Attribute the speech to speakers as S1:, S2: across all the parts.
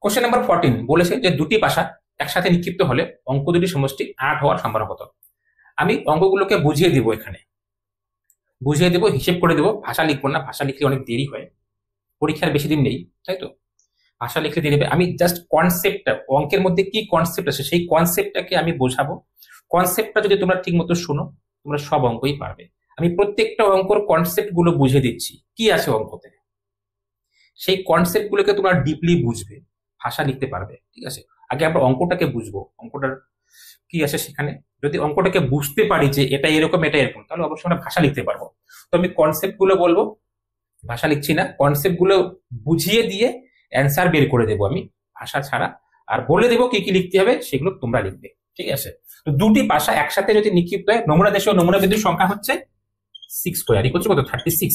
S1: Question number 14 বলেছে যে দুটি পাশা একসাথে নিক্ষিপ্ত হলে অঙ্ক দুটির সমষ্টি 8 হওয়ার সম্ভাবনা কত। আমি অঙ্কগুলোকে বুঝিয়ে দিব, এখানে বুঝিয়ে দেবো, হিসেব করে দেবো, ভাষা লিখবো না, ভাষা লিখলে অনেক দেরি হয়, পরীক্ষার বেশি দিন নেই, তাই তো ভাষা লিখলে দেরি হবে। আমি জাস্ট কনসেপ্টটা, অঙ্কের মধ্যে কি কনসেপ্ট আছে সেই কনসেপ্টটাকে আমি বোঝাবো। কনসেপ্টটা যদি তোমরা ঠিক মতো শোনো তোমরা সব অঙ্কই পারবে। আমি প্রত্যেকটা অঙ্কর কনসেপ্ট গুলো বুঝিয়ে দিচ্ছি, কি আছে অঙ্কতে, সেই কনসেপ্ট গুলোকে তোমরা ডিপলি বুঝবে, ভাষা লিখতে পারবে। ঠিক আছে, আগে আমরা অঙ্কটাকে বুঝবো, অঙ্কটার কি আছে সেখানে। যদি অঙ্কটাকে বুঝতে পারি যে এটা এরকম এটা এরকম, তাহলে অবশ্যই আমরা ভাষা লিখতে পারবো। তো আমি কনসেপ্ট গুলো বলবো, ভাষা লিখছি না, কনসেপ্ট গুলো বুঝিয়ে দিয়ে অ্যান্সার বের করে দেবো আমি ভাষা ছাড়া, আর বলে দেবো কি কি লিখতে হবে, সেগুলো তোমরা লিখবে। ঠিক আছে, তো দুটি পাশা একসাথে যদি নিক্ষিপ্ত হয়, নমুনা দেশ ও নমুনা বিন্দুর সংখ্যা হচ্ছে 6 স্কয়ার, কত 36।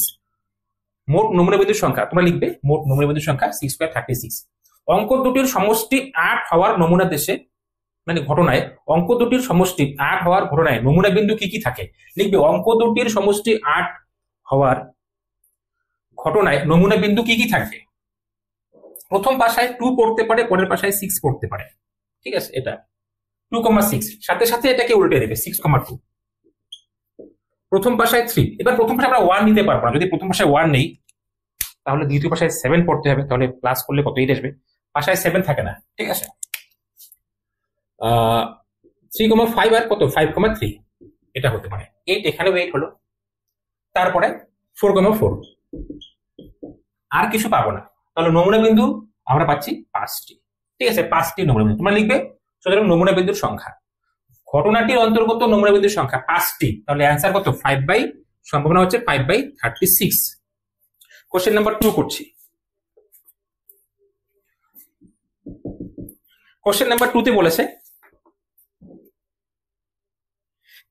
S1: মোট নমুনা বিন্দুর সংখ্যা তোমরা লিখবে, মোট নমুনা বিন্দুর সংখ্যা 6 স্কয়ার 36। অঙ্ক দুটির সমষ্টি 8 হওয়ার নমুনা দেশে, মানে ঘটনায়, অঙ্ক দুটির সমষ্টি 8 হওয়ার ঘটনায় নমুনা বিন্দু কি কি থাকে। লিখবে অঙ্ক দুটির সমষ্টি 8 হওয়ার ঘটনায় নমুনা বিন্দু কি কি থাকবে। প্রথম পাশায় 2 পড়তে পারে, পরের পাশায় 6 পড়তে পারে। ঠিক আছে, এটা 2,6, সাথে সাথে এটাকে উল্টে দেবে 6,2। প্রথম পাশায় 3, এবার প্রথম পাশায় আমরা 1 নিতে পারবো না, যদি প্রথম পাশায় 1 নেই তাহলে দ্বিতীয় পাশায় 7 পড়তে হবে, তাহলে প্লাস করলে কত 8 আসবে, পাশায় 7 থাকে না। ঠিক আছে, 3,5 আর কত 5,3 এটা হতে পারে। 8 এখানেও 8 হলো, তারপরে 4,4, আর কিছু পাবো না, তাহলে নমুনা বিন্দু আমরা পাচ্ছি 5টি। ঠিক আছে, 5টি নমুনা বিন্দু তোমরা লিখবে। সুতরাং নমুনা বিন্দুর সংখ্যা, ঘটনাটির অন্তর্গত নমুনা বিন্দুর সংখ্যা 5টি, তাহলে অ্যান্সার কত 5 সম্ভাবনা হচ্ছে 5/36। কোশ্চেন নাম্বার 2 করছি। কোশ্চেন নাম্বার 2 তে বলেছে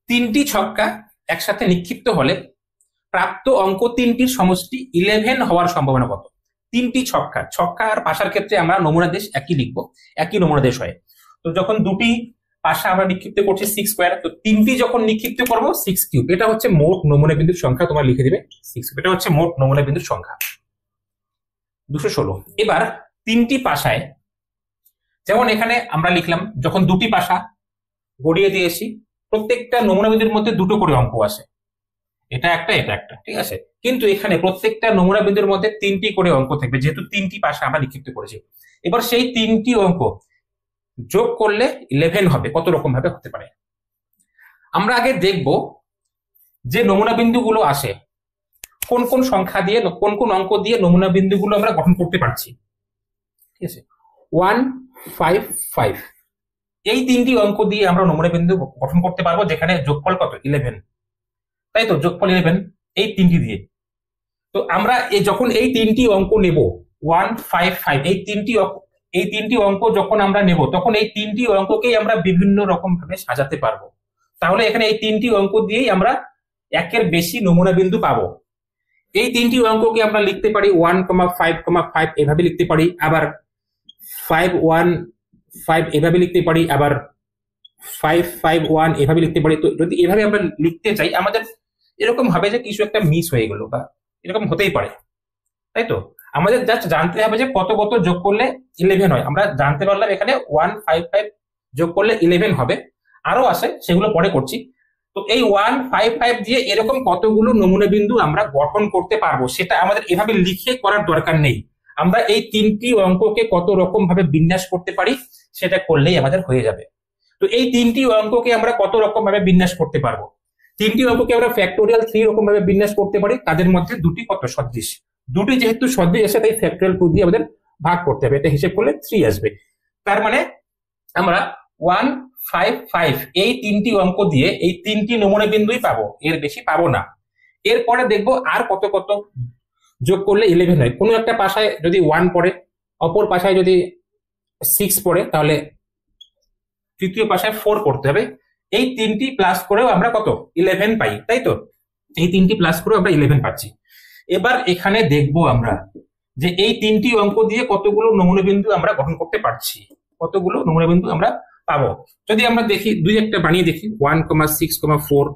S1: তিনটি ছক্কা একসাথে নিক্ষিপ্ত হলে প্রাপ্ত অঙ্ক তিনটির সমষ্টি 11 হওয়ার সম্ভাবনা কত। তিনটি ছক্কা, ছক্কা আর পাশার ক্ষেত্রে আমরা নমুনা দেশ একই লিখবো, একই নমুনা দেশ হয়। তো যখন দুটি পাশা আমরা নিক্ষিপ্ত করছি 6 স্কয়ার, তো তিনটি যখন নিক্ষিপ্ত করবো 6 কিউব, এটা হচ্ছে মোট নমুনা বিন্দুর সংখ্যা, তোমরা লিখে দিবে 6, এটা হচ্ছে মোট নমুনা বিন্দুর সংখ্যা 216। এবার তিনটি পাশায়, যেমন এখানে আমরা লিখলাম যখন দুটি পাশা গড়িয়ে দিয়েছি, প্রত্যেকটা নমুনা বিন্দুর মধ্যে দুটো করে অঙ্ক আসে, এটা একটা এটা একটা। ঠিক আছে, কিন্তু এখানে প্রত্যেকটা নমুনা বিন্দুর মধ্যে 3টি করে অঙ্ক থাকবে, যেহেতু 3টি পাশা আমরা নিক্ষিপ্ত করেছি। এবার সেই 3টি অঙ্ক যোগ করলে 11 হবে, কত রকম ভাবে হতে পারে। আমরা আগে দেখব যে নমুনা বিন্দুগুলো আসে কোন কোন সংখ্যা দিয়ে, কোন কোন অঙ্ক দিয়ে নমুনা বিন্দুগুলো আমরা গঠন করতে পারছি। ঠিক আছে, 1, 5, 5, এই 3টি অঙ্ক দিয়ে আমরা নমুনা বিন্দু গঠন করতে পারবো, যেখানে যোগফল কত 11, তাই তো যোগফল 11 এই 3টি দিয়ে। তো আমরা যখন এই 3টি অঙ্ক নেব 1, 5, 5, এই তিনটি অঙ্ক যখন আমরা নেব, তখন এই 3টি অঙ্ককেই আমরা বিভিন্ন রকম ভাবে সাজাতে পারবো। তাহলে এখানে এই 3টি অঙ্ক দিয়েই আমরা একের বেশি নমুনা বিন্দু পাবো। এই 3টি অঙ্ককে আমরা লিখতে পারি 1,5,5 এভাবে লিখতে পারি, আবার 5, 1, 5 এভাবে লিখতে পারি, আবার 5, 5, 1 এভাবে লিখতে পারি। তো যদি এভাবে আমরা লিখতে চাই, আমাদের এরকম হবে যে কিছু একটা মিস হয়ে গেল, বা এরকম হতেই পারে, তাই তো। আমাদের জাস্ট জানতে হবে যে কত কত যোগ করলে 11 হয়। আমরা জানতে পারলাম এখানে 155 যোগ করলে 11 হবে, আরো আছে সেগুলো পরে করছি। তো এই 155 দিয়ে এরকম কতগুলো নমুনা বিন্দু আমরা গঠন করতে পারবো, সেটা আমাদের এভাবে লিখে করার দরকার নেই। আমরা এই 3টি অঙ্ককে কত রকম ভাবে বিন্যাস করতে পারি সেটা করলেই আমাদের হয়ে যাবে। তো এই 3টি অঙ্ককে আমরা কত রকম ভাবে বিন্যাস করতে পারবো। 3টি অঙ্ককে আমরা ফ্যাক্টোরিয়াল 3 রকম ভাবে বিন্যাস করতে পারি, তাদের মধ্যে দুটি কত সদৃশ, দুটি যেহেতু সদৃশ আসে তাই ফ্যাক্টোরিয়াল 2 দিয়ে আমাদের ভাগ করতে হবে, এটা হিসেব করলে 3 আসবে। তার মানে আমরা 1, 5, 5 এই 3টি অঙ্ক দিয়ে এই 3টি নমুনা বিন্দুই পাবো, এর বেশি পাবো না। এরপরে দেখবো আর কত কত যোগ করলে 11 হয়। কোনো একটা পাশায় যদি 1 পড়ে, অপর পাশায় যদি 6 পড়ে, তাহলে তৃতীয় পাশায় 4 পড়তে হবে। এই 3টি প্লাস করেও আমরা কত 11 পাই, তাই তো। এই 3টি প্লাস করেও আমরা 11 পাচ্ছি। এবার এখানে দেখবো আমরা যে এই 3টি অঙ্ক দিয়ে কতগুলো নমুনা বিন্দু আমরা গঠন করতে পারছি, কতগুলো নমুনা বিন্দু আমরা পাবো। যদি আমরা দেখি দুই একটা বানিয়ে দেখি, 1,6,4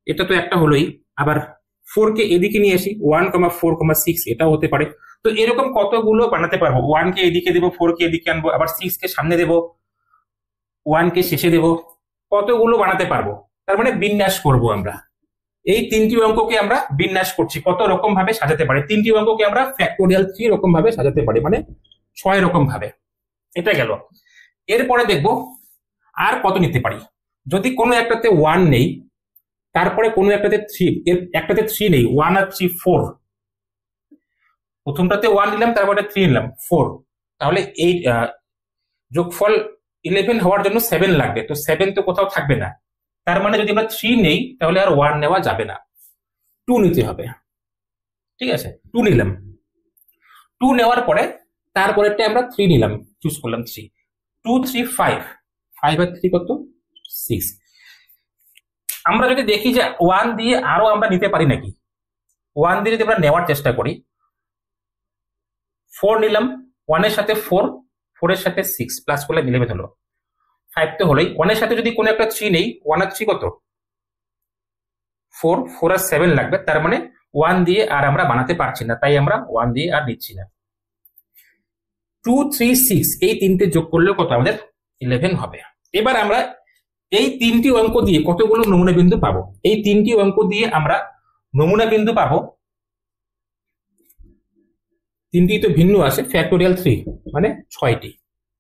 S1: এটা তো একটা হলোই, আবার 4 কে এদিকে নিয়ে আসি, 1,4,6 এটাও হতে পারে। তো এরকম কতগুলো বানাতে পারবো, 1 কে এদিকে দেবো, 4 কে এদিকে আনবো, আবার 6 কে সামনে দেবো, 1 কে শেষে দেবো, কতগুলো বানাতে পারবো। তার মানে বিন্যাস করব আমরা। এই তিনটি অঙ্ককে আমরা বিন্যাস করছি, কত রকম ভাবে সাজাতে পারি। তিনটি অঙ্ককে আমরা ফ্যাক্টোরিয়াল 3 রকম ভাবে সাজাতে পারি, মানে 6 রকম ভাবে। এটা গেল। এরপরে দেখবো আর কত নিতে পারি। যদি কোনো একটাতে 1 নেই, তারপরে কোনো একটাতে 3, একটাতে 3 নেই, 1 আর 3 4, প্রথমটাতে 1 নিলাম, তারপরে 3 নিলাম, 4, তাহলে এই যোগফল 11 হওয়ার জন্য 7 লাগবে। তো 7 তো কোথাও থাকবে না, তার মানে যদি আমরা 3 নেই তাহলে আর 1 নেওয়া যাবে না, 2 নিতে হবে। ঠিক আছে, 2 নিলাম। 2 নেওয়ার পরে তারপরেরটা আমরা 3 নিলাম, চুজ করলাম 3, 2 3 5, 5 আর 3 কত, 6। আমরা যদি দেখি যে 1 দিয়ে আরো আমরা নিতে পারি নাকি, 1 দিয়ে যদি আমরা নেওয়ার চেষ্টা করি, 4 নিলাম, 1 এর সাথে 4, 4 এর সাথে 6 প্লাস করলে 11 হলো, 5 তো হলোই। 1 এর সাথে যদি কোনো একটা 3 নেই, 1 আর 3 কত, 4, 4 আর 7 লাগবে, তার মানে 1 দিয়ে আর আমরা বানাতে পারছি না, তাই আমরা 1 দিয়ে আর নিচ্ছি না। 2 3 6 এই তিনটে যোগ করলেও কত আমাদের 11 হবে। এবার আমরা এই তিনটি অঙ্ক দিয়ে কতগুলো নমুনা বিন্দু পাবো। এই তিনটি অঙ্ক দিয়ে আমরা নমুনা বিন্দু পাবো, তিনটি তো ভিন্ন আছে, ফ্যাক্টোরিয়াল 3 মানে 6টি।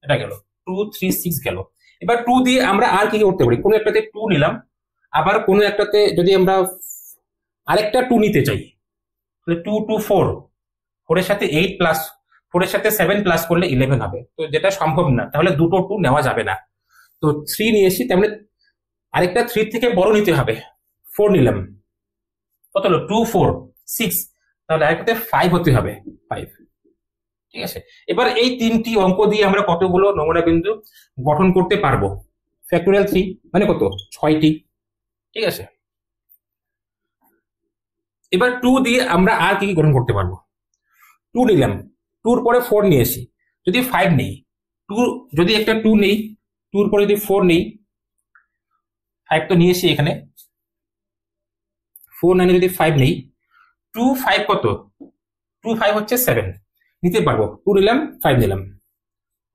S1: এটা গেল, 2 3 6 গেল। এবার 2 দিয়ে আমরা আর কি করতে পারি, কোনো একটাতে 2 নিলাম, আবার কোনো একটাতে যদি আমরা আরেকটা 2 নিতে চাই, তাহলে 2 2 4, 4 এর সাথে 8 প্লাস 4 এর সাথে 7 প্লাস করলে 11 হবে। তো যেটা সম্ভব না, তাহলে দুটো 2 নেওয়া যাবে না। তো 3 নিয়েছি, তার মানে আরেকটা 3 থেকে বড় নিতে হবে, 4 নিলাম, কত হলো 2 4 6, তাহলে আরেকটাতে 5 হতে হবে, 5। ঠিক আছে, এবার এই তিনটি অঙ্ক দিয়ে আমরা কতগুলো নমুনা বিন্দু গঠন করতে পারবো। ফ্যাক্টোরিয়াল 3 মানে কত, 6টি। ঠিক আছে, এবার 2 দিয়ে আমরা আর কি কি গঠন করতে পারবো। 2 নিলাম, 2 পরে 4 নিয়ে আসি, যদি 5 নেই, 2 যদি একটা 2 নেই, 2 পরে যদি 4 নেই, 5 তো নিয়ে এসি এখানে, 4 9 যদি 5 নেই, 2 5 কত, 2 5 হচ্ছে 7 নিতে পারবো। 2 নিলাম, 5 নিলাম,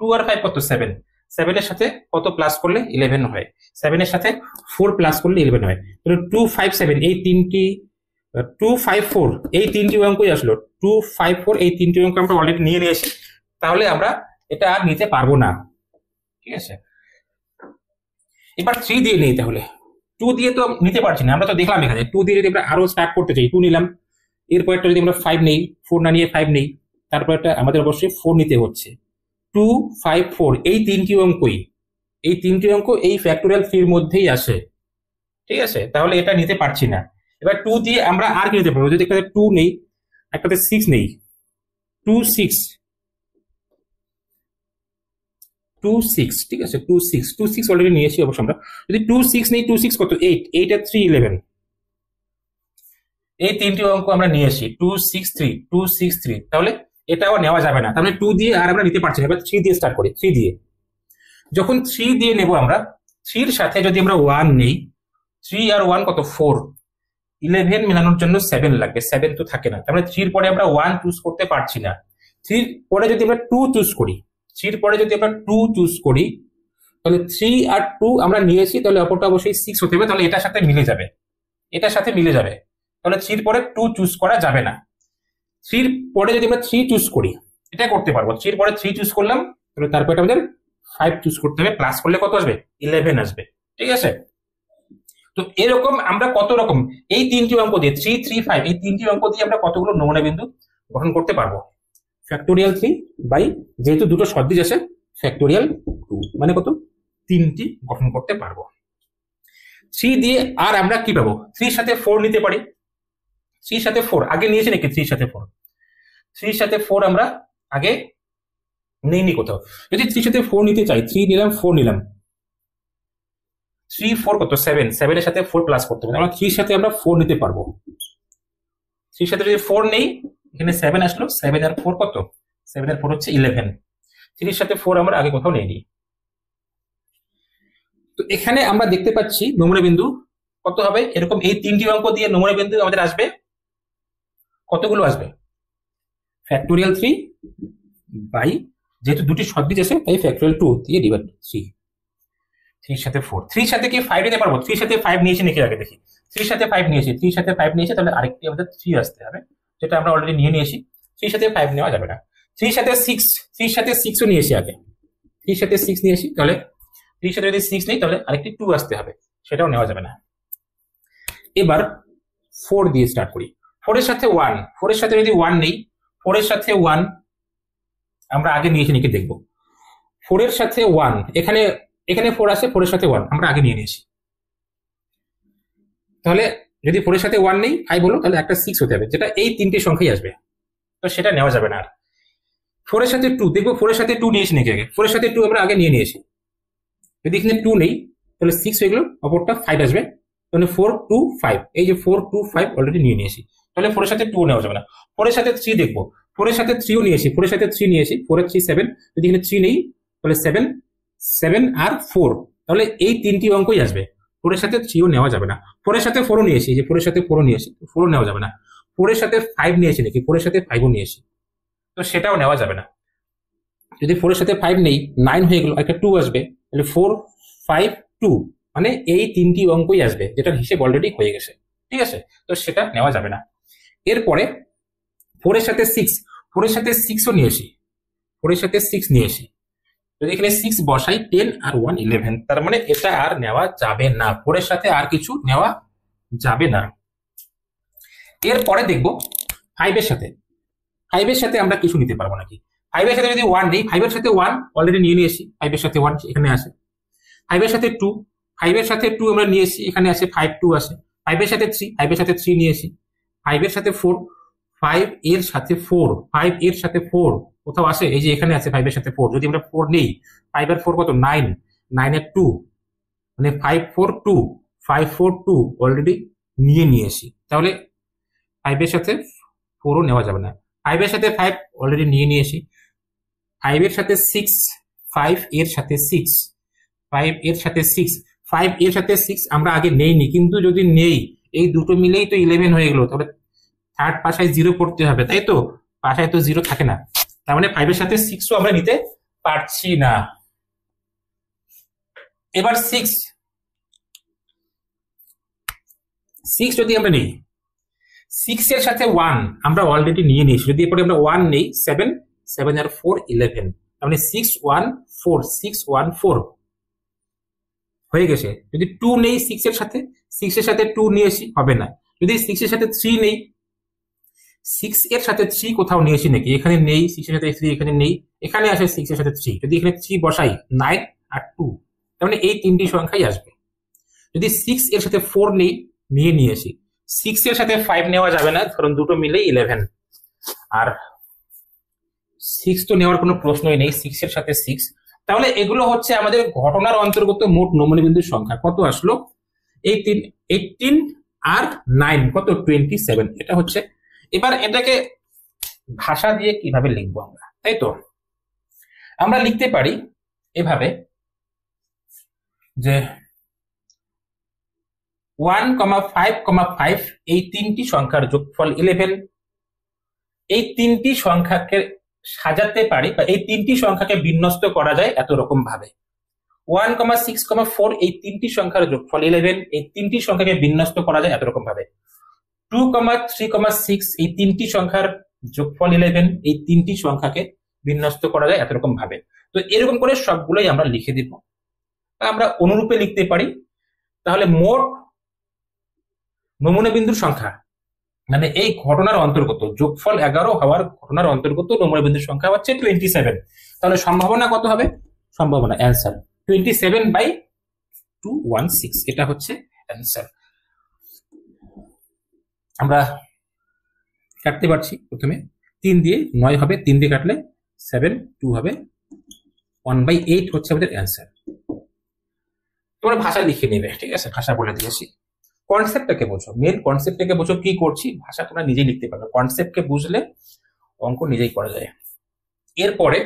S1: 2 আর 5 কত, 7, 7 এর সাথে কত প্লাস করলে 11 হয়, 7 এর সাথে 4 প্লাস করলে 11 হয়। তাহলে 2 5 7 এই তিনটি, 2 5 4 এই তিনটি অঙ্কই আসলো, 2 5 4 এই তিনটি অঙ্ক আমরা অলরেডি নিয়ে নিয়েছি, তাহলে আমরা এটা আর নিতে পারবো না। ঠিক আছে, এবার 3 দিয়ে নেই, তাহলে 2 দিয়ে তো নিতে পারছি না, আমরা তো দেখলাম এখানে 2 দিয়ে যদি আমরা আরো স্টার্ট করতে চাই, 2 নিলাম, এরপরটা যদি আমরা 5 নেই, 4 না নিয়ে 5 নেই, তারপরটা আমাদের অবশ্যই 4 নিতে হচ্ছে। 2 5 4 এই তিনটি অঙ্কই, এই তিনটি অঙ্ক এই ফ্যাক্টোরিয়াল 3 এর মধ্যেই আসে। ঠিক আছে, তাহলে এটা নিতে পারছি না। এবার 2 দিয়ে আমরা আর কি নিতে পারবো, যদি একটাতে 2 নেই, একটাতে 6 নেই, 2 6 2 6, ঠিক আছে, 2 6 2 6 অলরেডি নিয়েছি অবশ্য আমরা। যদি 2 6 নেই, 2 6 কত, 8, 8 আর 3 11, এই তিনটি অঙ্ক আমরা নিয়ে আসি, 2 6 3 2 6 3, তাহলে এটাও নেওয়া যাবে না, তাহলে 2 দিয়ে আর আমরা নিতে পারছি না। এবার 3 দিয়ে স্টার্ট করি, 3 দিয়ে, যখন 3 দিয়ে নেব আমরা, 3 এর সাথে যদি আমরা 1 নেই, 3 আর 1 কত, 4, 11 মেলানোর জন্য 7 লাগবে, 7 তো থাকে না, তার মানে 3 এর পরে আমরা 1 চুজ করতে পারছি না। 3 এর পরে যদি আমরা 2 চুজ করি, 3 এর পরে যদি আমরা 2 চুজ করি, তাহলে 3 আর 2 আমরা নিয়েছি, তাহলে অপরটা অবশ্যই 6 হতে হবে, তাহলে এটার সাথে মিলে যাবে, এটার সাথে মিলে যাবে, তাহলে 3 এর পরে 2 চুজ করা যাবে না। 3 এর পরে যদি আমরা 3 চুজ করি, এটা করতে পারবো, 3 এর পরে 3 চুজ করলাম, তাহলে তারপরে আমাদের 5 চুজ করতে হবে, প্লাস করলে কত আসবে, 11 আসবে। ঠিক আছে, তো এরকম আমরা কত রকম এই তিনটি অঙ্ক দিয়ে, 3 3 5 এই তিনটি অঙ্ক দিয়ে আমরা কতগুলো নমুনা বিন্দু গঠন করতে পারবো। ফ্যাক্টোরিয়াল 3 বাই, যেহেতু দুটো সদৃশ আছে, ফ্যাক্টোরিয়াল 2 মানে কত, তিনটি গঠন করতে পারবো। 3 দিয়ে আর আমরা কি পাবো, 3 এর সাথে 4 নিতে পারি, 3 এর সাথে 4 আগে নিয়েছি নাকি, 3 এর সাথে 4, 3 এর সাথে 4 আমরা আগে নেইনি কোথাও। যদি 3 এর সাথে 4 নিতে চাই, 3 নিলাম, 4 নিলাম, 3 4 কত, 7, 7 এর সাথে 4 প্লাস করতে হবে, আমরা 3 এর সাথে আমরা 4 নিতে পারবো। 3 এর সাথে যদি 4 নেই, এখানে 7 আসলো, 7 আর 4 কত, 7 আর 4 হচ্ছে 11, 3 এর সাথে 4 আমরা আগে কোথাও নেইনি। তো এখানে আমরা দেখতে পাচ্ছি নমুনা বিন্দু কত হবে, এরকম এই তিনটি অঙ্ক দিয়ে নমুনা বিন্দু আমাদের আসবে কতগুলো আসবে? ফ্যাক্টোরিয়াল 3 বাই, যেহেতু দুটি সদৃশ আছে তাই ফ্যাক্টোরিয়াল 2 দিয়ে ডিভাইড 3। 3 সাথে 4, 3 সাথে কি 5 নিতে পারবো? 3 সাথে 5 নিয়েছি নাকি আগে দেখি। 3 সাথে 5 নিয়েছি, 3 সাথে 5 নিয়েছি, তাহলে আরেকটি আমাদের 3 আসতে হবে, যেটা আমরা অলরেডি নিয়ে নিয়েছি। 3 সাথে 5 নেওয়া যাবে না। 3 সাথে 6, 3 সাথে 6ও নিয়েছি আগে, 3 সাথে 6 নিয়েছি, তাহলে 3 সাথে যদি 6 নেই তাহলে আরেকটি 2 আসতে হবে, সেটাও নেওয়া যাবে না। এবার 4 দিয়ে স্টার্ট করি। 4 এর সাথে 1, 4 এর সাথে যদি 1 নেই, 4 এর সাথে 1 আমরা আগে নিয়েছি নাকি দেখবো। 4 এর সাথে 1, এখানে 4 আছে, 4 এর সাথে 1 আমরা আগে নিয়ে নিয়েছি। তাহলে যদি 4 এর সাথে 1 নেই, 5 হলো, তাহলে একটা 6 হতে হবে, যেটা এই তিনটে সংখ্যাই আসবে, তো সেটা নেওয়া যাবে না। আর 4 এর সাথে 2 দেখবো, 4 এর সাথে 2 নিয়েছি নাকি আগে। 4 এর সাথে 2 আমরা আগে নিয়ে নিয়েছি, যদি এখানে 2 নেই তাহলে 6 হয়ে গেল, অপরটা 5 আসবে, তাহলে 4 2 5, এই যে 4 2 5 অলরেডি নিয়ে নিয়েছি, তাহলে 4 এর সাথে 2 নেওয়া যাবে না। 4 এর সাথে 3 দেখবো, 4 এর সাথে 3ও নিয়েছি, 4 এর সাথে 3 নিয়েছি, 4 এর 3 7, যদি এখানে 3 নেই তাহলে 7 7 আর 4, তাহলে এই তিনটি অঙ্কই আসবে, 4 এর সাথে 3ও নেওয়া যাবে না। 4 এর সাথে 4ও নিয়েছি, যে 4 এর সাথে 4ও নিয়েছি, 4ও নেওয়া যাবে না। 4 এর সাথে 5 নিয়েছি নাকি, 4 এর সাথে 5ও নিয়েছি, তো সেটাও নেওয়া যাবে না। যদি 4 এর সাথে 5 নেই, 9 হয়ে গেল, একটা 2 আসবে, তাহলে 4 5 2, মানে এই তিনটি অঙ্কই আসবে, যেটার হিসেব অলরেডি হয়ে গেছে, ঠিক আছে, তো সেটা নেওয়া যাবে না। এরপরে 4 এর সাথে 6, 4 এর সাথে 6ও নিয়েছি, 4 এর সাথে 6 নিয়েছি, যদি এখানে 6 বসাই, 10 আর 1 11, তার মানে এটা আর নেওয়া যাবে না, 4 এর সাথে আর কিছু নেওয়া যাবে না। এরপরে দেখবো 5 এর সাথে, 5 এর সাথে আমরা কিছু নিতে পারবো নাকি। 5 এর সাথে যদি 1 নেই, 5 এর সাথে 1 অলরেডি নিয়ে নিয়েছি, 5 এর সাথে 1 এখানে আছে। 5 এর সাথে 2, 5 এর সাথে 2 আমরা নিয়েছি, এখানে আছে 5 2 আছে। 5 এর সাথে 3, 5 এর সাথে 3 নিয়েছি। 5 এর সাথে 4, 5 এর সাথে 4, 5 এর সাথে 4 কোথাও আছে, এই যে এখানে আছে 5 এর সাথে 4, যদি আমরা 4 নেই, 5 এর 4 কত, 9, 9 এর 2, মানে 5 4 2, 5 4 2 অলরেডি নিয়ে নিয়েছি, তাহলে 5 এর সাথে 4ও নেওয়া যাবে না। 5 এর সাথে 5 অলরেডি নিয়ে নিয়েছি। 5 এর সাথে 6, 5 এর সাথে 6, 5 এর সাথে 6, 5 এর সাথে 6 আমরা আগে নেইনি, কিন্তু যদি নেই, এই দুটো মিলেই তো 11 হয়ে গেল, তাহলে থার্ড পাশায় 0 করতে হবে, তাই তো, পাশায় তো 0 থাকে না, তার মানে 5 এর সাথে 6ও আমরা নিতে পারছি না। এবার 6 যদি আমরা নেই, 6 এর সাথে 1 আমরা অলরেডি নিয়ে নিয়েছি, যদি এরপরে আমরা 1 নেই, 7 7 আর 4 11, তার মানে 6 1 4, 6 1 4 হয়ে গেছে। যদি 2 নেই 6 এর সাথে, 6 এর সাথে 2 নিয়েছি, হবে না। যদি 6 এর সাথে 3 নেই, 6 এর সাথে 3 কোথাও নিয়েছি নাকি, এখানে নেই, 6 এর সাথে 3 এখানে নেই, এখানে আসে 6 এর সাথে 3, যদি এখানে 3 বসাই, 9 আর 2, তার মানে এই তিনটি সংখ্যাই আসবে। যদি 6 এর সাথে 4 নেই, নিয়ে নিয়েছি, 6 এর সাথে 5 নেওয়া যাবে না, কারণ দুটো মিলে 11, আর 6 তো নেওয়ার কোনো প্রশ্নই নেই, 6 এর সাথে 6, তাহলে এগুলো হচ্ছে আমাদের ঘটনার অন্তর্গত মোট নমনীয় বিন্দুর সংখ্যা। কত আসলো? 18 আর 9 কত, 27, এটা হচ্ছে। এবার এটাকে ভাষা দিয়ে কিভাবে লিখবো আমরা, তাই তো, আমরা লিখতে পারি এভাবে যে 1, 5, 5 এই তিনটি সংখ্যার যোগফল 11, এই তিনটি সংখ্যাকে সাজাতে পারি, বা এই তিনটি সংখ্যাকে বিন্যস্ত করা যায় এত রকম ভাবে। 1, 6, 4 এই তিনটি সংখ্যার যোগফল 11, এই তিনটি সংখ্যাকে বিন্যস্ত করা যায় এত রকম ভাবে। 2, 3, 6 এই তিনটি সংখ্যার যোগফল 11, এই তিনটি সংখ্যাকে বিন্যস্ত করা যায় এত রকম ভাবে। তো এরকম করে সবগুলোই আমরা লিখে দিব, আমরা অনুরূপে লিখতে পারি। তাহলে মোট নমুনা বিন্দুর সংখ্যা, মানে এই ঘটনার অন্তর্গত যোগফল 11 হওয়ার ঘটনার অন্তর্গত নমুনা বিন্দুর সংখ্যা হচ্ছে 27। তাহলে সম্ভাবনা কত হবে? সম্ভাবনা অ্যান্সার 27/216, এটা হচ্ছে অ্যান্সার। আমরা কাটতে পারছি, প্রথমে 3 দিয়ে 9 হবে, 3 দিয়ে কাটলে 7, 2 হবে, 1/8 হচ্ছে আমাদের অ্যান্সার। তোমরা ভাষা লিখে নেবে, ঠিক আছে, ভাষা বলে দিয়েছি। কনসেপ্টটাকে বোঝো, মেন কনসেপ্টটাকে বোঝো, কি করছি, ভাষা তোমরা নিজেই লিখতে পারবে, কনসেপ্টকে বুঝলে অঙ্ক নিজেই করা যায়। এরপরে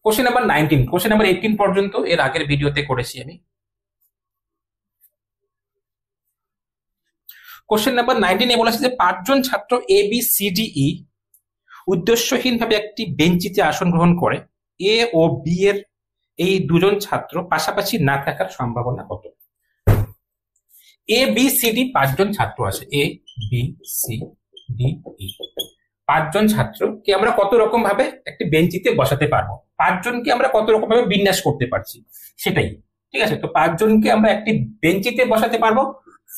S1: কোশ্চেন নাম্বার 19, কোশ্চেন নাম্বার 18 পর্যন্ত এর আগের ভিডিওতে করেছি আমি। কোশ্চেন নাম্বার 19 বলেছে যে 5 জন ছাত্র A B C D E উদ্দেশ্যহীনভাবে একটি বেঞ্চিতে আসন গ্রহণ করে, এ ও বি এর এই দুজন ছাত্র পাশাপাশি না থাকার সম্ভাবনা কত? এ বি সি ডি 5 জন ছাত্র আছে, A B C D E 5 জন ছাত্রকে আমরা কত রকম ভাবে একটি বেঞ্চিতে বসাতে পারবো, 5 জনকে আমরা কত রকম ভাবে বিন্যাস করতে পারছি সেটাই। ঠিক আছে, তো 5 জনকে আমরা একটি বেঞ্চিতে বসাতে পারবো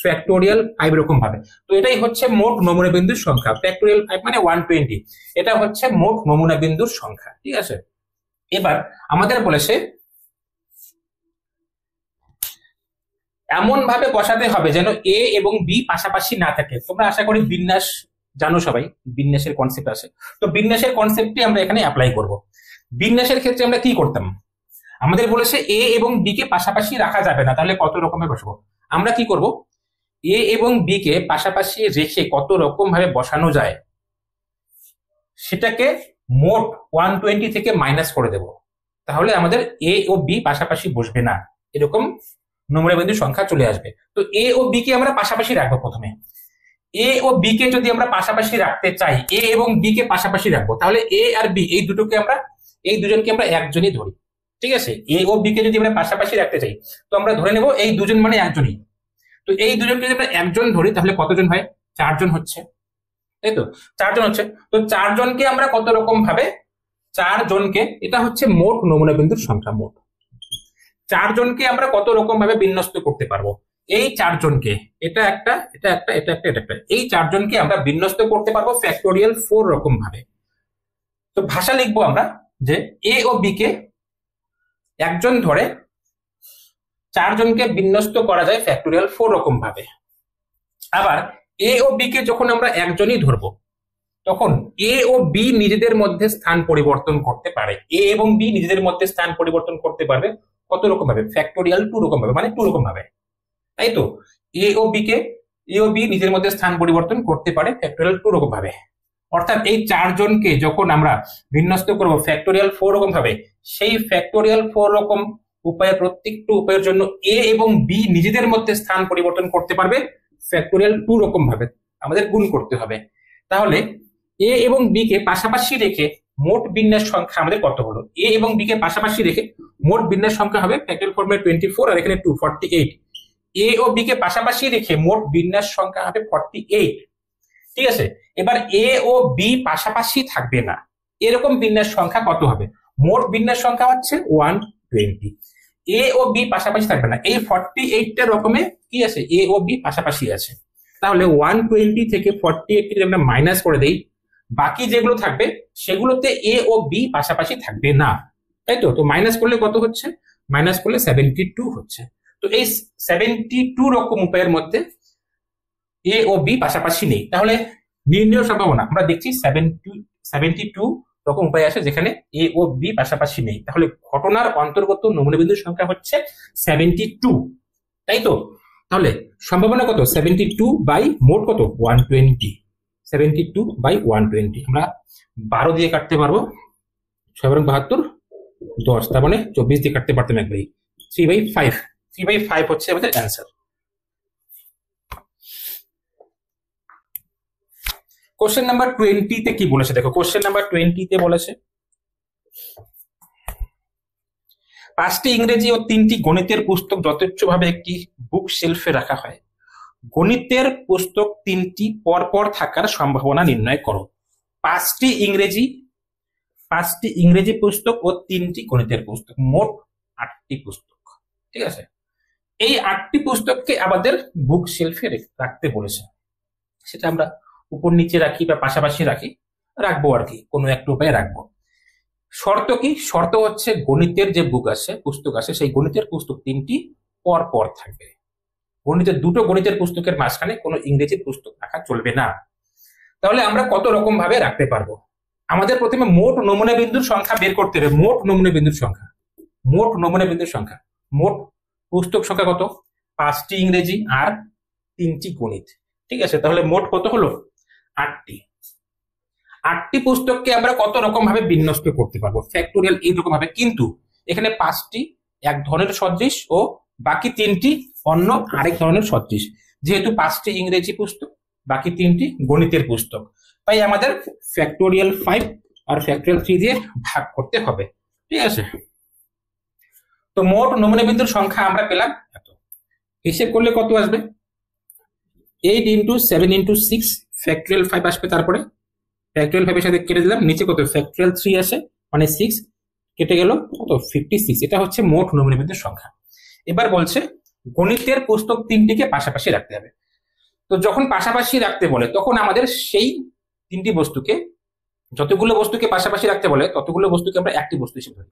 S1: ফ্যাক্টোরিয়াল 5 রকম ভাবে। তো এটাই হচ্ছে মোট নমুনা বিন্দুর সংখ্যা, ফ্যাক্টোরিয়াল 5 মানে 120, এটা হচ্ছে মোট নমুনা বিন্দুর সংখ্যা। ঠিক আছে, এবার আমাদের বলেছে এমন ভাবে বসাতে হবে যেন এ এবং বি পাশাপাশি না থাকে। তোমরা আশা করি বিন্যাস জানো, সবাই বিন্যাসের কনসেপ্ট আছে, তো বিন্যাসের কনসেপ্টটি আমরা এখানে অ্যাপ্লাই করব। বিন্যাসের ক্ষেত্রে আমরা কি করতাম, আমাদের বলেছে এ এবং বি কে পাশাপাশি রাখা যাবে না, তাহলে কত রকমের বসবো? আমরা কি করব, এ এবং বি কে পাশাপাশি রেখে কত রকম ভাবে বসানো যায় সেটাকে মোট 120 থেকে মাইনাস করে দেব, তাহলে আমাদের এ ও বি পাশাপাশি বসবে না, এরকম নমুনা বিন্দুর সংখ্যা চলে আসবে। তো এ ও বি কে আমরা পাশাপাশি রাখবো। প্রথমে এ ও বি কে যদি আমরা পাশাপাশি রাখতে চাই, এ এবং বি কে পাশাপাশি রাখবো, তাহলে এ আর বি এই দুজনকে আমরা একজনই ধরি। ঠিক আছে, এ ও বি কে যদি আমরা পাশাপাশি রাখতে চাই, তো আমরা ধরে নেব এই দুজন মানে একজনই। তো এই দুজনকে যদি আমরা একজন ধরি তাহলে কতজন হয়? 4 জন হচ্ছে, তাই তো? 4 জন হচ্ছে। তো 4 জনকে আমরা কত রকম ভাবে, 4 জনকে, এটা হচ্ছে মোট নমুনা বিন্দুর সংখ্যা, মোট 4 জনকে আমরা কত রকম ভাবে বিন্যস্ত করতে পারবো? এই 4 জনকে, এটা একটা, এটা একটা, এটা একটা, এটা একটা, এই 4 জনকে আমরা বিন্যস্ত করতে পারবো ফ্যাক্টোরিয়াল 4 রকম ভাবে। তো ভাষা লিখবো আমরা যে এ ও বি কে একজন ধরে 4 জনকে বিন্যস্ত করা যায় ফ্যাক্টোরিয়াল 4 রকম ভাবে। আবার এ ও বি কে যখন আমরা একজনই ধরবো, তখন এ ও বি নিজেদের মধ্যে স্থান পরিবর্তন করতে পারে, এ এবং বি নিজেদের মধ্যে স্থান পরিবর্তন করতে পারবে কত রকম ভাবে? ফ্যাক্টোরিয়াল 2 রকম ভাবে, মানে 2 রকম ভাবে, তাই তো? এ ও বি নিজের মধ্যে স্থান পরিবর্তন করতে পারে ফ্যাক্টোরিয়াল 2 রকম ভাবে। অর্থাৎ এই 4 জনকে যখন আমরা বিন্যস্ত করব ফ্যাক্টোরিয়াল 4 রকম ভাবে, সেই ফ্যাক্টোরিয়াল 4 রকম উপায়ের প্রত্যেকটা উপায়ের জন্য এ এবং বি নিজেদের মধ্যে স্থান পরিবর্তন করতে পারবে ফ্যাক্টোরিয়াল 2 রকম ভাবে, আমাদের গুণ করতে হবে। তাহলে এ এবং বি কে পাশাপাশি রেখে মোট বিন্যাস সংখ্যা আমাদের কত হলো? এ এবং বি কে পাশাপাশি রেখে মোট বিন্যাস সংখ্যা হবে ফ্যাক্টোরিয়াল 4 মানে 24, আর এখানে 2 48। এ ও বি কে পাশাপাশি রেখে মোট বিন্যাস সংখ্যা হবে 48। ঠিক আছে, এবার এ ও বি পাশাপাশি থাকবে না, এরকম বিন্যাস সংখ্যা কত হবে? মোট বিন্যাস সংখ্যা হচ্ছে 120। এ ও বি পাশাপাশি থাকবে না, এই 48টা রকমে কি আছে? এ ও বি পাশাপাশি আছে। তাহলে 120 থেকে 48 যদি আমরা মাইনাস করে দেই, বাকি যেগুলো থাকবে সেগুলোতে এ ও বি পাশাপাশি থাকবে না, তাই তো? তো মাইনাস করলে কত হচ্ছে? মাইনাস করলে 72 হচ্ছে। তো এই 72 রকম উপায়ের মধ্যে এ ও বি পাশাপাশি নেই, তাহলে নির্ণয় সম্ভাবনা আমরা দেখছি 72 রকম উপায় আছে যেখানে এ ও বি পাশাপাশি নেই, তাহলে ঘটনার অন্তর্গত নমুনা বিন্দুর সংখ্যা হচ্ছে 72, তাই তো? তাহলে সম্ভাবনা কত? 72 বাই মোট কত? 120। 72 বাই 120 আমরা 12 দিয়ে কাটতে পারবো, 6 × 72 10, তার মানে 24 দিয়ে কাটতে পারতাম একবারই। 3/5, 3/5 হচ্ছে আমাদের অ্যান্সার। কোশ্চেন নাম্বার 20 তে কি বলেছে দেখো, কোশ্চেন নাম্বার 20 তে বলেছে 5টি ইংরেজি ও 3টি গণিতের পুস্তক যথেচ্ছভাবে একটি বুক শেলফে রাখা হয়, গণিতের পুস্তক 3টি পরপর থাকার সম্ভাবনা নির্ণয় করো। 5টি ইংরেজি পুস্তক ও 3টি গণিতের পুস্তক, মোট 8টি পুস্তক। ঠিক আছে, এই 8টি পুস্তককে আমাদের বুক শেলফে রাখতে বলেছে, সেটা আমরা উপর নিচে রাখি বা পাশাপাশি রাখবো আর কি, কোনো একটা উপায়ে রাখবো। শর্ত কি? শর্ত হচ্ছে গণিতের যে বুক আছে, পুস্তক আছে, সেই গণিতের পুস্তক 3টি পর পর থাকবে। দুটো গণিতের পুস্তকের মাঝখানে কোনো ইংরেজি পুস্তক রাখা চলবে না। তাহলে আমরা কত রকম ভাবে রাখতে পারবো? আমাদের প্রথমে মোট নমুনা বিন্দুর সংখ্যা বের করতে হবে। মোট নমুনা বিন্দুর সংখ্যা, মোট পুস্তক সংখ্যা কত? 5টি ইংরেজি আর 3টি গণিত। ঠিক আছে, তাহলে মোট কত হলো? 8টি। 8টি পুস্তককে আমরা কত রকম ভাবে বিন্যস্ত করতে পারবো? ফ্যাক্টোরিয়াল এইরকম ভাবে, কিন্তু এখানে 5টি এক ধরনের সদৃশ ও বাকি 3টি অন্য আরেক ধরনের সদৃশ। যেহেতু 5টি ইংরেজি পুস্তক, বাকি 3টি গণিতের পুস্তক, তাই আমাদের ফ্যাক্টোরিয়াল 5 আর ফ্যাক্টোরিয়াল 3 দিয়ে ভাগ করতে হবে। ঠিক আছে, তো মোট নমুনা বিন্দুর সংখ্যা আমরা পেলাম এত। হিসেব করলে কত আসবে? 8 × 7 × 6 ফ্যাক্টোরিয়াল 5 আসবে, তারপরে ফ্যাক্টোরিয়াল 5 এর সাথে কেটে দিলাম, নিচে কত ফ্যাক্টোরিয়াল 3 আসে, মানে 6 কেটে গেল কত 56। এটা হচ্ছে মোট নমুনা বিন্দুর সংখ্যা। এবার বলছে গণিতের পুস্তক 3টিকে পাশাপাশি রাখতে হবে। তো যখন পাশাপাশি রাখতে বলে তখন আমাদের সেই 3টি বস্তুকে, যতগুলো বস্তুকে পাশাপাশি রাখতে বলে ততগুলো বস্তুকে আমরা একটি বস্তু হিসেবে ধরি।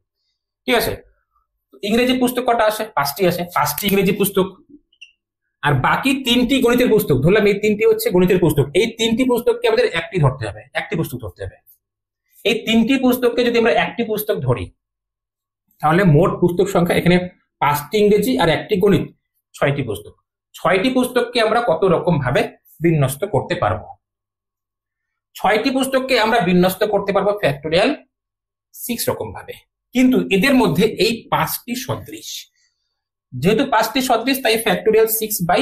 S1: ঠিক আছে, ইংরেজি পুস্তক কটা আসে? 5টি আসে, 5টি ইংরেজি পুস্তক। আর বাকি 3টি গণিতের পুস্তক, ধরলাম এই 3টি হচ্ছে গণিতের পুস্তক, এই 3টি পুস্তককে আমাদের একটি ধরতে হবে, একটি পুস্তক ধরতে হবে। এই 3টি পুস্তককে যদি আমরা একটি পুস্তক ধরি তাহলে মোট পুস্তক সংখ্যা এখানে 5টি ইংরেজি আর 1টি গণিত, 6টি পুস্তক। 6টি পুস্তককে আমরা কত রকম ভাবে বিন্যস্ত করতে পারবো? 6টি পুস্তককে আমরা বিন্যস্ত করতে পারবো ফ্যাক্টোরিয়াল 6 রকম ভাবে, কিন্তু এদের মধ্যে এই 5টি সদৃশ, যেহেতু 5টি সদৃশ তাই ফ্যাক্টোরিয়াল 6 বাই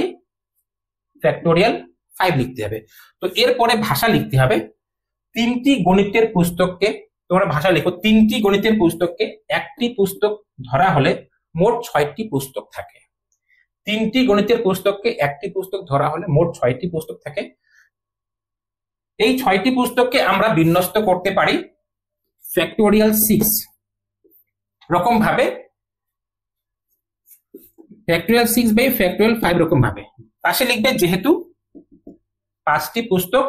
S1: ফ্যাক্টোরিয়াল 5 লিখতে হবে। তো এরপরে ভাষা লিখতে হবে, 3টি গণিতের পুস্তককে, তোমরা ভাষা লেখো, 3টি গণিতের পুস্তককে একটি পুস্তক ধরা হলে মোট 6টি পুস্তক থাকে। 3টি গণিতের পুস্তককে একটি পুস্তক ধরা হলে মোট 6টি পুস্তক থাকে। এই 6টি পুস্তককে আমরা বিন্যস্ত করতে পারি ফ্যাক্টোরিয়াল 6 রকম ভাবে, ফ্যাক্টোরিয়াল 6 বাই ফ্যাক্টোরিয়াল 5 রকম ভাবে। পাশে লিখবে যেহেতু 5টি পুস্তক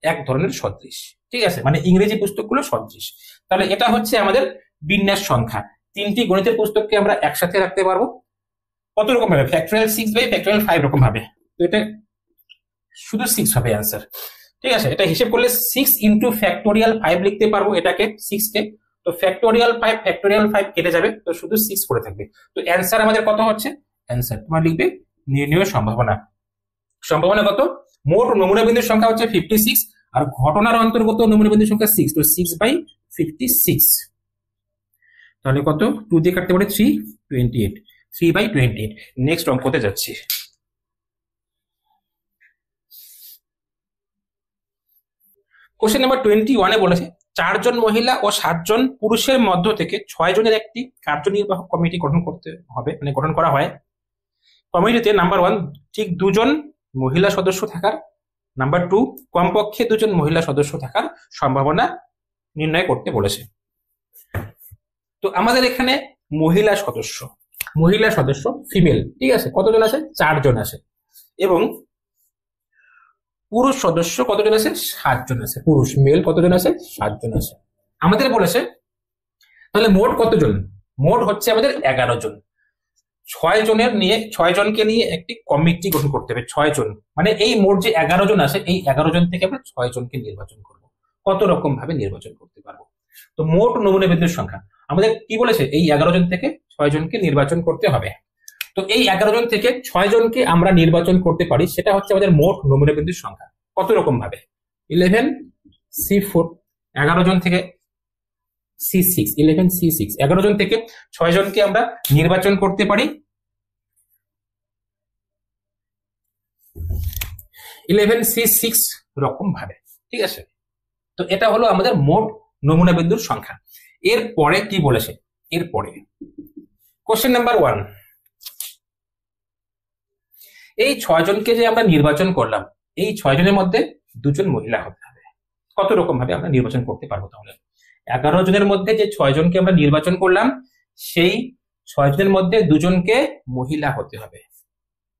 S1: এক ধরনের সদৃশ। ঠিক আছে, মানে ইংরেজি পুস্তকগুলো সদৃশ। তাহলে এটা হচ্ছে আমাদের বিন্যাস সংখ্যা। 3টি গণিতের পুস্তককে আমরা একসাথে রাখতে পারবো কত রকম ভাবে? ফ্যাক্টোরিয়াল 6 বাই ফ্যাক্টোরিয়াল 5 রকম ভাবে। তো এটা শুধু 6 হবে অ্যান্সার। ঠিক আছে, এটা হিসেব করলে 6 × ফ্যাক্টোরিয়াল 5 লিখতে পারবো এটাকে, 6 কে। তো ফ্যাক্টোরিয়াল 5 ফ্যাক্টোরিয়াল 5 কেটে যাবে, তো শুধু 6 করে থাকবে। তো অ্যান্সার আমাদের কত হচ্ছে? অ্যান্সার তোমার লিখবে নির্ণয় সম্ভাবনা। সম্ভাবনা কত? মোট নমুনা বিন্দুর সংখ্যা হচ্ছে 56 আর ঘটনার অন্তর্গত নমুনা বিন্দুর সংখ্যা 6, তো 6/56। তাহলে কত? 2 দিয়ে কাটতে পারে 3, 28, 3/28। নেক্সট অঙ্কতে যাচ্ছি। কোশ্চেন নাম্বার 21 বলেছে 4 জন মহিলা ও 7 জন পুরুষের মধ্য থেকে 6 জনের একটি কার্যনির্বাহক কমিটি গঠন করতে হবে, মানে গঠন করা হয়। কমিটিতে নাম্বার 1 ঠিক 2 জন মহিলা সদস্য থাকার, নাম্বার 2 কমপক্ষে 2 জন মহিলা সদস্য থাকার সম্ভাবনা নির্ণয় করতে বলেছে। তো আমাদের এখানে মহিলা সদস্য ফিমেল, ঠিক আছে, কতজন আছে? 4 জন আছে। এবং পুরুষ সদস্য কতজন আছে? 7 জন আছে। পুরুষ মেল কতজন আছে? 7 জন আছে। আমাদের বলেছে তাহলে মোট কতজন? মোট হচ্ছে আমাদের 11 জন। 6 জনকে নিয়ে একটি কমিটি গঠন করতে হবে। 6 জন মানে এই মোট যে 11 জন আছে, এই 11 জন থেকে আমরা 6 জনকে নির্বাচন করব। কত রকম ভাবে নির্বাচন করতে পারবো? তো মোট নমুনা বিন্দুর সংখ্যা আমাদের কি বলেছে? এই 11 জন থেকে 6 জনকে নির্বাচন করতে হবে। তো এই 11 জন থেকে 6 জনকে আমরা নির্বাচন করতে পারি, সেটা হচ্ছে আমাদের মোট নমুনা বিন্দুর সংখ্যা। কত রকম ভাবে? 11C4, 11 জন থেকে C6, 11C6, 11 জন থেকে 6 জনকে আমরা নির্বাচন করতে পারি 11C6 রকম ভাবে। ঠিক আছে, তো এটা হলো আমাদের মোট নমুনা বিন্দুর সংখ্যা। এরপরে কি বলেছে? এরপরে কোশ্চেন নাম্বার 1, এই 6 জনকে যে আমরা নির্বাচন করলাম, এই 6 জনের মধ্যে 2 জন মহিলা হতে হবে। কত রকম ভাবে আমরা নির্বাচন করতে পারবো? তাহলে 11 জনের মধ্যে যে 6 জনকে আমরা নির্বাচন করলাম, সেই 6 জনের মধ্যে 2 জনকে মহিলা হতে হবে।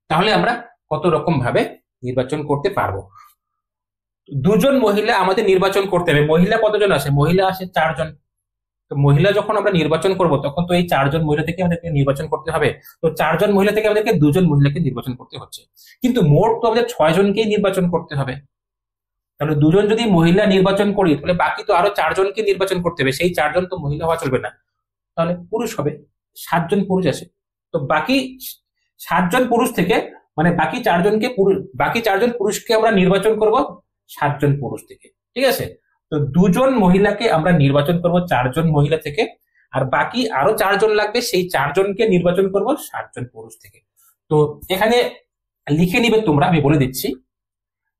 S1: তাহলে আমরা কত রকম ভাবে নির্বাচন করতে পারবো? 2 জন মহিলা আমাদের নির্বাচন করতে হবে। মহিলা কতজন আছে? মহিলা আছে 4 জন। তো মহিলা যখন আমরা নির্বাচন করব তখন তো এই 4 জন মহিলা থেকে আমাদেরকে নির্বাচন করতে হবে। তো 4 জন মহিলা থেকে আমাদেরকে 2 জন মহিলাকে নির্বাচন করতে হচ্ছে, কিন্তু মোট তো আমাদের 6 জনকেই নির্বাচন করতে হবে। তাহলে 2 জন যদি মহিলা নির্বাচন করি তাহলে বাকি তো আরো 4 জনকে নির্বাচন করতে হবে। সেই 4 জন তো মহিলা হওয়া চলবে না, তাহলে পুরুষ হবে। 7 জন পুরুষ আছে, তো বাকি 7 জন পুরুষ থেকে, মানে বাকি 4 জনকে বাকি 4 জন পুরুষকে আমরা নির্বাচন করব 7 জন পুরুষ থেকে। ঠিক আছে, তো 2 জন মহিলাকে আমরা নির্বাচন করব 4 জন মহিলা থেকে, আর বাকি আরো 4 জন লাগবে, সেই 4 জনকে নির্বাচন করব 7 জন পুরুষ থেকে। তো এখানে লিখে নিবে তোমরা, আমি বলে দিচ্ছি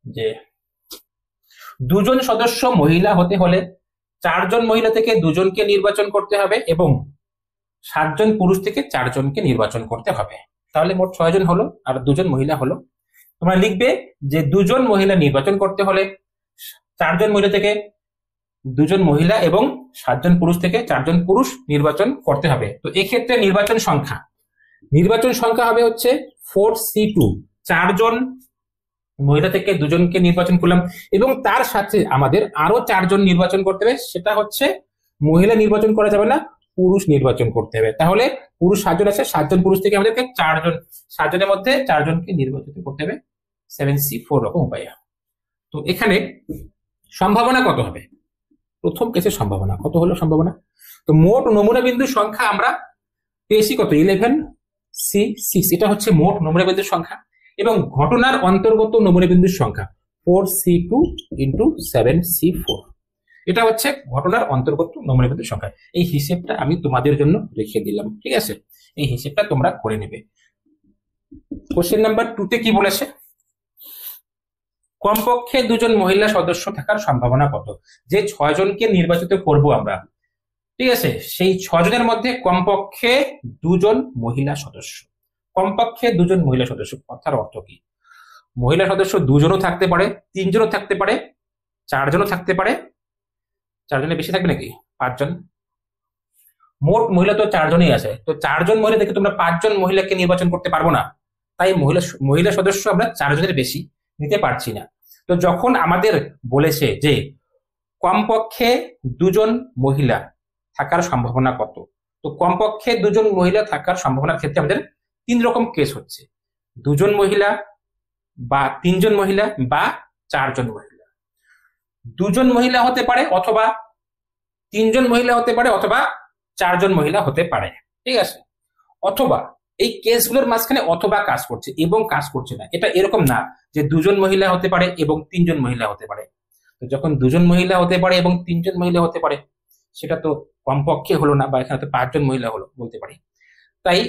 S1: যে দুজন সদস্য মহিলা হতে হলে 4 জন মহিলা থেকে 2 জনকে নির্বাচন করতে হবে এবং 7 জন পুরুষ থেকে 4 জনকে নির্বাচন করতে হবে। তাহলে মোট 6 জন হলো আর 2 জন মহিলা হলো। তোমরা লিখবে যে 2 জন মহিলা নির্বাচন করতে হলে 4 জন মহিলা থেকে 2 জন মহিলা এবং 7 জন পুরুষ থেকে 4 জন পুরুষ নির্বাচন করতে হবে। তো এক্ষেত্রে নির্বাচন সংখ্যা হবে হচ্ছে 4C2, 4 জন মহিলা থেকে 2 জনকে নির্বাচন করলাম এবং তার সাথে আমাদের আরো 4 জন নির্বাচন করতে হবে। সেটা হচ্ছে মহিলা নির্বাচন করা যাবে না, পুরুষ নির্বাচন করতে হবে। তাহলে পুরুষ 7 জন আছে, 7 জন পুরুষ থেকে আমাদেরকে 4 জন, 7 জনের মধ্যে 4 জনকে নির্বাচন করতে হবে 7C4 রকম উপায়ে। তো এখানে সম্ভাবনা কত হবে? প্রথম কেসের সম্ভাবনা কত হলো? সম্ভাবনা তো মোট নমুনা বিন্দুর সংখ্যা আমরা পেয়েছি কত? 11C6। এটা হচ্ছে মোট নমুনা বিন্দুর সংখ্যা এবং ঘটনার অন্তর্গত নমুনা বিন্দুর সংখ্যা 4C2 ইন্টু 7C4। এটা হচ্ছে ঘটনার অন্তর্গত নমুনা বিন্দুর সংখ্যা। এই হিসেবটা আমি তোমাদের জন্য রেখে দিলাম, ঠিক আছে? এই হিসেবটা তোমরা করে নেবে। কোশ্চেন নাম্বার 2 তে কি বলেছে? কমপক্ষে 2 জন মহিলা সদস্য থাকার সম্ভাবনা কত? যে 6 জনকে নির্বাচিত করব আমরা, ঠিক আছে, সেই 6 জনের মধ্যে কমপক্ষে 2 জন মহিলা সদস্য। কমপক্ষে 2 জন মহিলা সদস্য কথার অর্থ কি? মহিলা সদস্য 2 জনও থাকতে পারে, 3 জনও থাকতে পারে, 4 জনও থাকতে পারে। 4 জনের বেশি থাকবে নাকি? 5 জন। মোট মহিলা তো 4 জনই আছে। তো 4 জন মহিলা থেকে তোমরা 5 জন মহিলাকে নির্বাচন করতে পারবো না, তাই মহিলা সদস্য আমরা 4 জনের বেশি নিতে পারছি না। তো যখন আমাদের বলেছে যে কমপক্ষে 2 জন মহিলা থাকার সম্ভাবনা কত, তো কমপক্ষে 2 জন মহিলা থাকার সম্ভাবনার ক্ষেত্রে আমাদের 3 রকম কেস হচ্ছে: 2 জন মহিলা বা 3 জন মহিলা বা 4 জন মহিলা। 2 জন মহিলা হতে পারে অথবা 3 জন মহিলা হতে পারে অথবা 4 জন মহিলা হতে পারে, ঠিক আছে? অথবা এই কেসগুলোর মাঝখানে অথবা কাজ করছে এবং কাজ করছে না, এটা এরকম না যে 2 জন মহিলা হতে পারে এবং 3 জন মহিলা হতে পারে। তো যখন 2 জন মহিলা হতে পারে এবং 3 জন মহিলা হতে পারে, সেটা তো কমপক্ষে হলো না, বা এখানে তো 5 জন মহিলা হলো বলতে পারি। তাই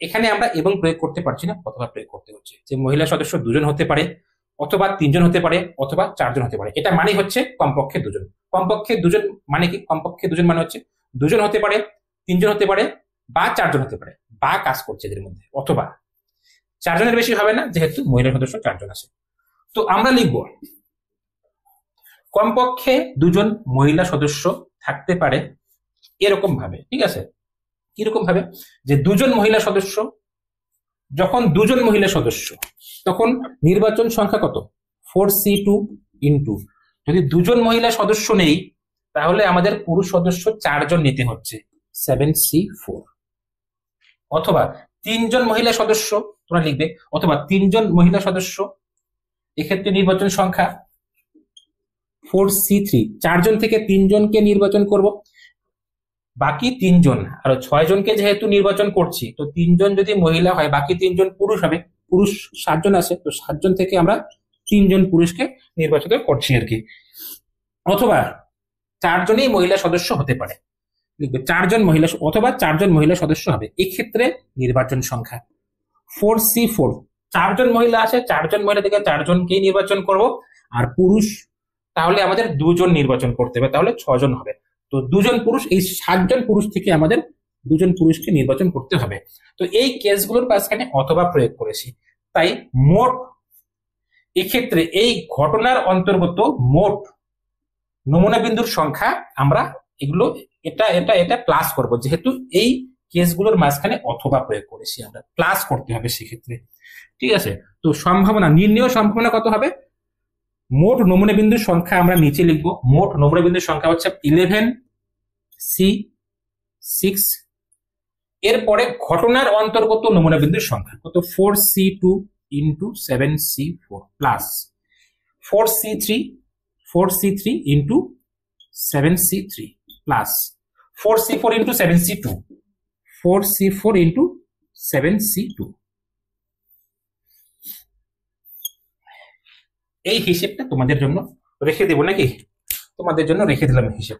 S1: এখানে আমরা এবং প্রয়োগ করতে পারছি না, অথবা প্রয়োগ করতে হচ্ছে। যে মহিলা সদস্য 2 জন হতে পারে অথবা 3 জন হতে পারে অথবা 4 জন হতে পারে, এটা মানে হচ্ছে কমপক্ষে 2 জন। কমপক্ষে 2 জন মানে কি? কমপক্ষে 2 জন মানে হচ্ছে 2 জন হতে পারে, 3 জন হতে পারে বা 4 জন হতে পারে, বা কাজ করছে এদের মধ্যে, অথবা 4 জনের বেশি হবে না যেহেতু মহিলা সদস্য 4 জন আছে। তো আমরা লিখব কমপক্ষে 2 জন মহিলা সদস্য থাকতে পারে এরকম ভাবে, ঠিক আছে? কিরকম ভাবে? যে 2 জন মহিলা সদস্য, যখন 2 জন মহিলা সদস্য তখন নির্বাচন সংখ্যা কত? 4C2 ইন্টু, যদি 2 জন মহিলা সদস্য নেই তাহলে আমাদের পুরুষ সদস্য 4 জন নিতে হচ্ছে 7C4। অথবা 3 জন মহিলা সদস্য তোমরা লিখবে, অথবা 3 জন মহিলা সদস্য, এক্ষেত্রে নির্বাচন সংখ্যা 4C3। 4 জন থেকে 3 জনকে নির্বাচন করব, বাকি 3 জন, আর 6 জনকে যেহেতু নির্বাচন করছি, তো 3 জন যদি মহিলা হয় বাকি 3 জন পুরুষ হবে। পুরুষ 7 জন আছে, তো 7 জন থেকে আমরা 3 জন পুরুষকে নির্বাচিত করছি আর কি। অথবা 4 জনই মহিলা সদস্য হতে পারে, লিখবে 4 জন মহিলা, অথবা 4 জন মহিলা সদস্য হবে। এক্ষেত্রে নির্বাচন সংখ্যা 4C4। 4 জন মহিলা আছে, 4 জন মহিলা থেকে 4 জনকেই নির্বাচন করব, আর পুরুষ তাহলে আমাদের 2 জন নির্বাচন করতে হবে, তাহলে 6 জন হবে। তো 2 জন পুরুষ, এই 7 জন পুরুষ থেকে আমাদের 2 জন পুরুষকে নির্বাচন করতে হবে। তো এই কেসগুলোর মাঝখানে অথবা প্রয়োগ করেছি। তাই মোট এক্ষেত্রে এই ঘটনার অন্তর্গত মোট নমুনা বিন্দুর সংখ্যা আমরা এগুলো এটা এটা এটা প্লাস করব, যেহেতু এই কেসগুলোর মাঝখানে অথবা প্রয়োগ করেছি, আমরা প্লাস করতে হবে সেক্ষেত্রে, ঠিক আছে? তো সম্ভাবনা, নির্ণয় সম্ভাবনা কত হবে? মোট নমুনা বিন্দুর সংখ্যা আমরা নিচে লিখবো। মোট নমুনা বিন্দুর সংখ্যা হচ্ছে 11C6। এরপরে ঘটনার অন্তর্গত নমুনা বিন্দুর সংখ্যা কত? 4C2 into 7C4 plus 4C3 into 7C3 plus 4C4 into 7C2, 4C4 into 7C2। এই হিসেবটা তোমাদের জন্য রেখে দেবো নাকি? তোমাদের জন্য রেখে দিলাম হিসেব।